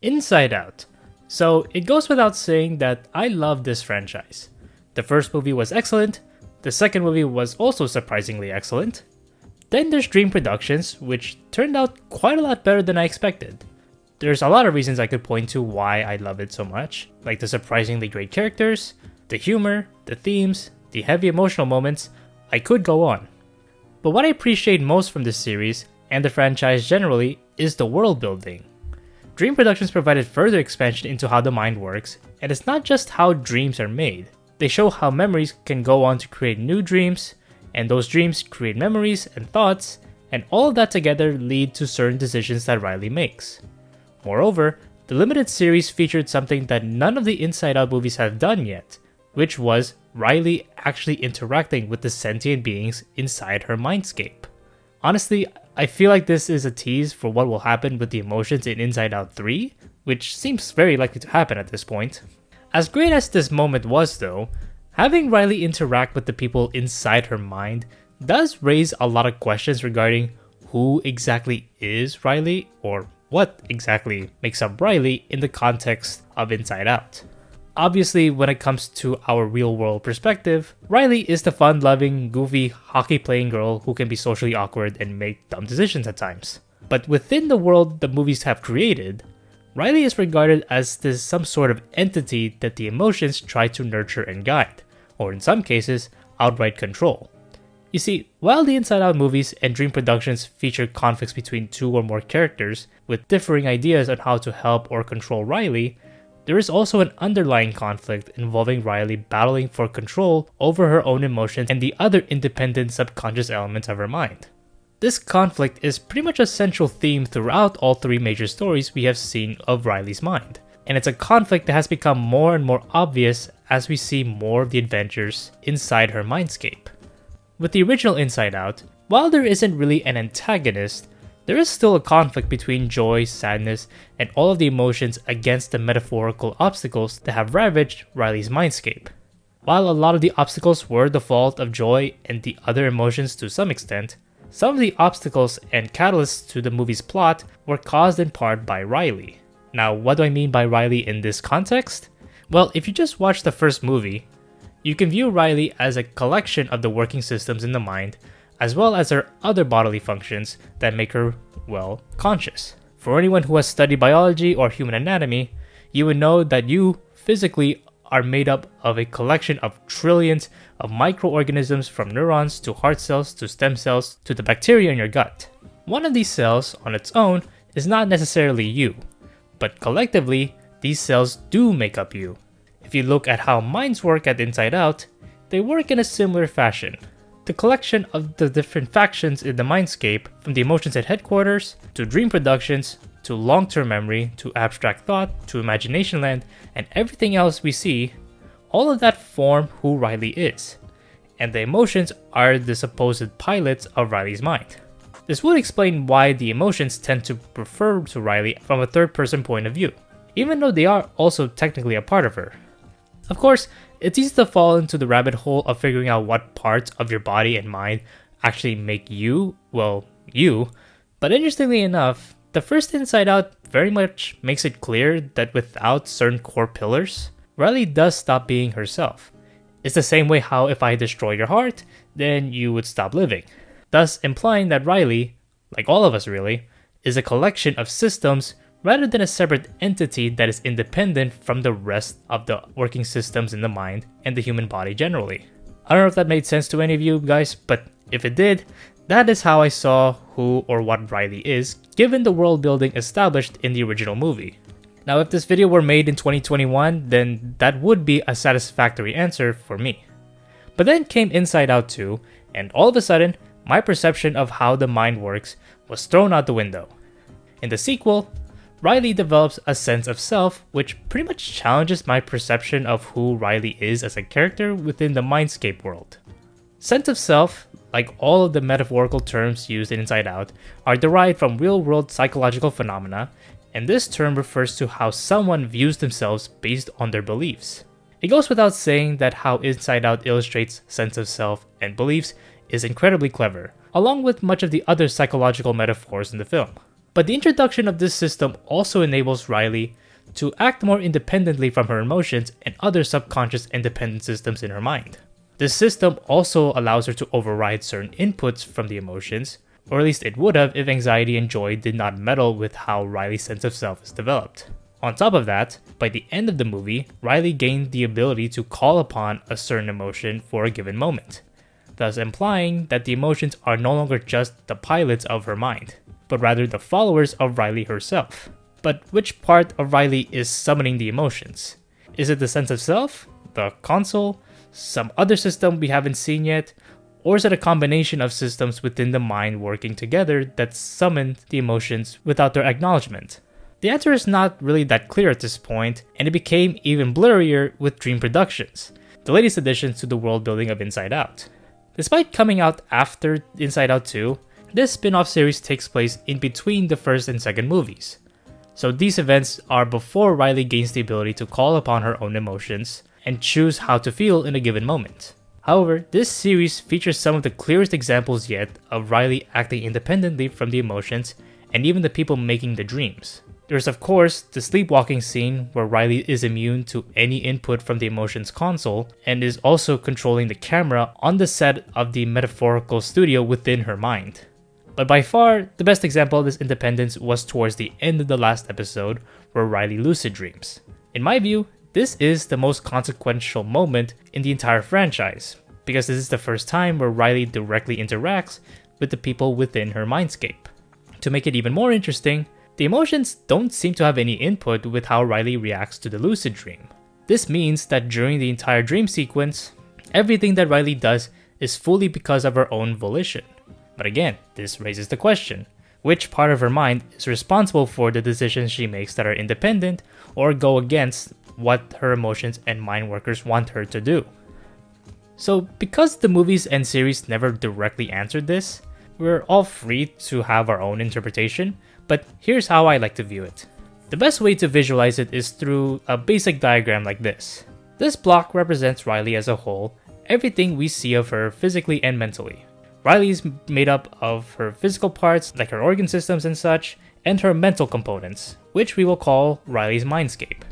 Inside Out. So it goes without saying that I love this franchise. The first movie was excellent, the second movie was also surprisingly excellent. Then there's Dream Productions, which turned out quite a lot better than I expected. There's a lot of reasons I could point to why I love it so much, like the surprisingly great characters, the humor, the themes, the heavy emotional moments. I could go on. But what I appreciate most from this series, and the franchise generally, is the world building. Dream Productions provided further expansion into how the mind works, and it's not just how dreams are made. They show how memories can go on to create new dreams, and those dreams create memories and thoughts, and all of that together lead to certain decisions that Riley makes. Moreover, the limited series featured something that none of the Inside Out movies have done yet, which was Riley actually interacting with the sentient beings inside her mindscape. Honestly, I feel like this is a tease for what will happen with the emotions in Inside Out 3, which seems very likely to happen at this point. As great as this moment was though, having Riley interact with the people inside her mind does raise a lot of questions regarding who exactly is Riley, or what exactly makes up Riley in the context of Inside Out. Obviously, when it comes to our real-world perspective, Riley is the fun-loving, goofy, hockey-playing girl who can be socially awkward and make dumb decisions at times. But within the world the movies have created, Riley is regarded as some sort of entity that the emotions try to nurture and guide, or in some cases, outright control. You see, while the Inside Out movies and Dream Productions feature conflicts between two or more characters with differing ideas on how to help or control Riley, there is also an underlying conflict involving Riley battling for control over her own emotions and the other independent subconscious elements of her mind. This conflict is pretty much a central theme throughout all three major stories we have seen of Riley's mind, and it's a conflict that has become more and more obvious as we see more of the adventures inside her mindscape. With the original Inside Out, while there isn't really an antagonist, there is still a conflict between joy, sadness, and all of the emotions against the metaphorical obstacles that have ravaged Riley's mindscape. While a lot of the obstacles were the fault of joy and the other emotions to some extent, some of the obstacles and catalysts to the movie's plot were caused in part by Riley. Now, what do I mean by Riley in this context? Well, if you just watch the first movie, you can view Riley as a collection of the working systems in the mind, as well as her other bodily functions that make her, well, conscious. For anyone who has studied biology or human anatomy, you would know that you physically are made up of a collection of trillions of microorganisms, from neurons to heart cells to stem cells to the bacteria in your gut. One of these cells on its own is not necessarily you, but collectively, these cells do make up you. If you look at how minds work at Inside Out, they work in a similar fashion. The collection of the different factions in the mindscape, from the emotions at headquarters, to dream productions, to long-term memory, to abstract thought, to imagination land, and everything else we see, all of that form who Riley is. And the emotions are the supposed pilots of Riley's mind. This would explain why the emotions tend to refer to Riley from a third-person point of view, even though they are also technically a part of her. Of course, it's easy to fall into the rabbit hole of figuring out what parts of your body and mind actually make you, well, you. But interestingly enough, the first Inside Out very much makes it clear that without certain core pillars, Riley does stop being herself. It's the same way how if I destroy your heart, then you would stop living. Thus implying that Riley, like all of us really, is a collection of systems rather than a separate entity that is independent from the rest of the working systems in the mind and the human body generally. I don't know if that made sense to any of you guys, but if it did, that is how I saw who or what Riley is, given the world building established in the original movie. Now, if this video were made in 2021, then that would be a satisfactory answer for me. But then came Inside Out 2, and all of a sudden, my perception of how the mind works was thrown out the window. In the sequel, Riley develops a sense of self which pretty much challenges my perception of who Riley is as a character within the Mindscape world. Sense of self, like all of the metaphorical terms used in Inside Out, are derived from real-world psychological phenomena, and this term refers to how someone views themselves based on their beliefs. It goes without saying that how Inside Out illustrates sense of self and beliefs is incredibly clever, along with much of the other psychological metaphors in the film. But the introduction of this system also enables Riley to act more independently from her emotions and other subconscious independent systems in her mind. This system also allows her to override certain inputs from the emotions, or at least it would have if anxiety and joy did not meddle with how Riley's sense of self is developed. On top of that, by the end of the movie, Riley gained the ability to call upon a certain emotion for a given moment, thus implying that the emotions are no longer just the pilots of her mind, but rather the followers of Riley herself. But which part of Riley is summoning the emotions? Is it the sense of self, the console, some other system we haven't seen yet, or is it a combination of systems within the mind working together that summon the emotions without their acknowledgement? The answer is not really that clear at this point, and it became even blurrier with Dream Productions, the latest additions to the world building of Inside Out. Despite coming out after Inside Out 2, this spin-off series takes place in between the first and second movies. So these events are before Riley gains the ability to call upon her own emotions and choose how to feel in a given moment. However, this series features some of the clearest examples yet of Riley acting independently from the emotions and even the people making the dreams. There's of course the sleepwalking scene where Riley is immune to any input from the emotions console and is also controlling the camera on the set of the metaphorical studio within her mind. But by far, the best example of this independence was towards the end of the last episode where Riley lucid dreams. In my view, this is the most consequential moment in the entire franchise, because this is the first time where Riley directly interacts with the people within her mindscape. To make it even more interesting, the emotions don't seem to have any input with how Riley reacts to the lucid dream. This means that during the entire dream sequence, everything that Riley does is fully because of her own volition. But again, this raises the question, which part of her mind is responsible for the decisions she makes that are independent or go against what her emotions and mind workers want her to do? So because the movies and series never directly answered this, we're all free to have our own interpretation, but here's how I like to view it. The best way to visualize it is through a basic diagram like this. This block represents Riley as a whole, everything we see of her physically and mentally. Riley is made up of her physical parts, like her organ systems and such, and her mental components, which we will call Riley's Mindscape.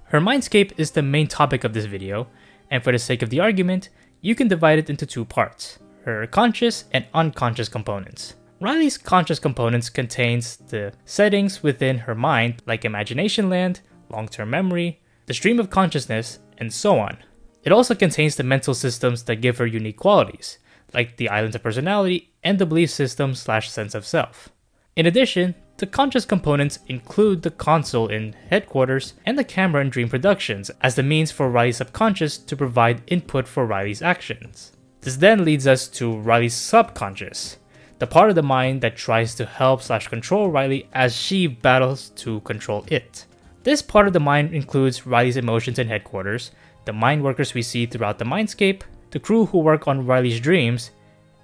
Her Mindscape is the main topic of this video, and for the sake of the argument, you can divide it into two parts, her conscious and unconscious components. Riley's conscious components contains the settings within her mind like imagination land, long-term memory, the stream of consciousness, and so on. It also contains the mental systems that give her unique qualities, like the islands of personality and the belief system / sense of self. In addition, the conscious components include the console in Headquarters and the camera in Dream Productions as the means for Riley's subconscious to provide input for Riley's actions. This then leads us to Riley's subconscious, the part of the mind that tries to help / control Riley as she battles to control it. This part of the mind includes Riley's emotions in Headquarters, the mind workers we see throughout the Mindscape, the crew who work on Riley's dreams,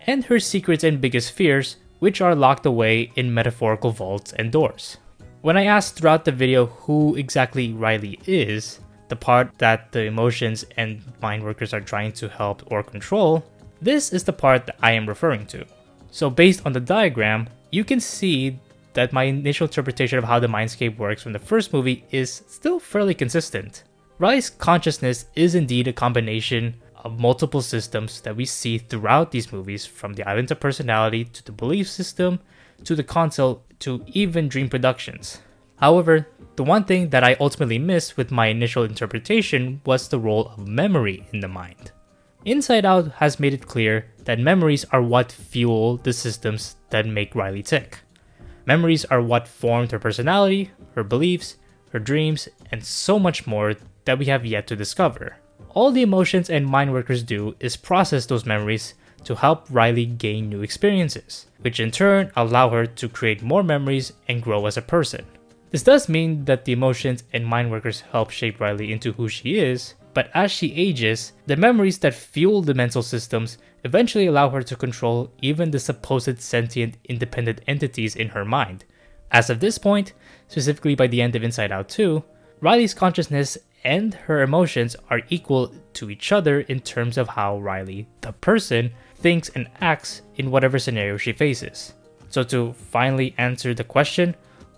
and her secrets and biggest fears, which are locked away in metaphorical vaults and doors. When I asked throughout the video who exactly Riley is, the part that the emotions and mind workers are trying to help or control, this is the part that I am referring to. So based on the diagram, you can see that my initial interpretation of how the Mindscape works from the first movie is still fairly consistent. Riley's consciousness is indeed a combination of multiple systems that we see throughout these movies, from the islands of personality to the belief system to the console to even Dream Productions. However, the one thing that I ultimately missed with my initial interpretation was the role of memory in the mind. Inside Out has made it clear that memories are what fuel the systems that make Riley tick. Memories are what formed her personality, her beliefs, her dreams, and so much more that we have yet to discover. All the emotions and mind workers do is process those memories to help Riley gain new experiences, which in turn allow her to create more memories and grow as a person. This does mean that the emotions and mind workers help shape Riley into who she is, but as she ages, the memories that fuel the mental systems eventually allow her to control even the supposed sentient independent entities in her mind. As of this point, specifically by the end of Inside Out 2, Riley's consciousness and her emotions are equal to each other in terms of how Riley, the person, thinks and acts in whatever scenario she faces. So to finally answer the question,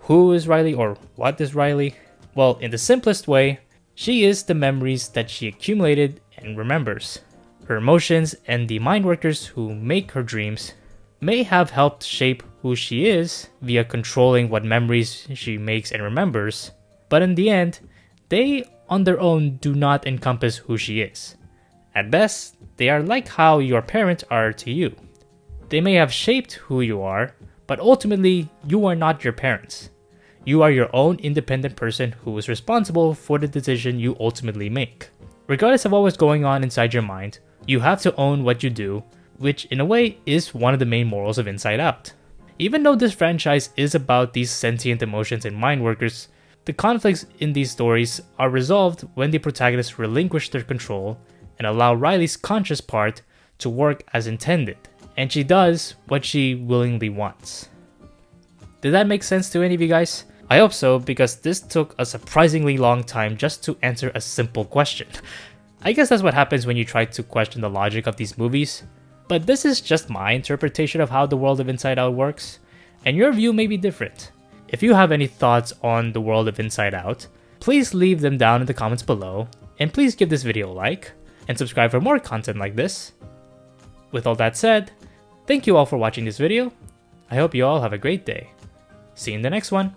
Who is Riley or what is Riley? Well, in the simplest way, she is the memories that she accumulated and remembers. Her emotions and the mind workers who make her dreams may have helped shape who she is via controlling what memories she makes and remembers, but in the end, they on their own do not encompass who she is. At best, they are like how your parents are to you. They may have shaped who you are, but ultimately, you are not your parents. You are your own independent person who is responsible for the decision you ultimately make. Regardless of what was going on inside your mind, you have to own what you do, which in a way is one of the main morals of Inside Out. Even though this franchise is about these sentient emotions and mind workers, the conflicts in these stories are resolved when the protagonists relinquish their control and allow Riley's conscious part to work as intended, and she does what she willingly wants. Did that make sense to any of you guys? I hope so, because this took a surprisingly long time just to answer a simple question. I guess that's what happens when you try to question the logic of these movies, but this is just my interpretation of how the world of Inside Out works, and your view may be different. If you have any thoughts on the world of Inside Out, please leave them down in the comments below, and please give this video a like, and subscribe for more content like this. With all that said, thank you all for watching this video. I hope you all have a great day. See you in the next one.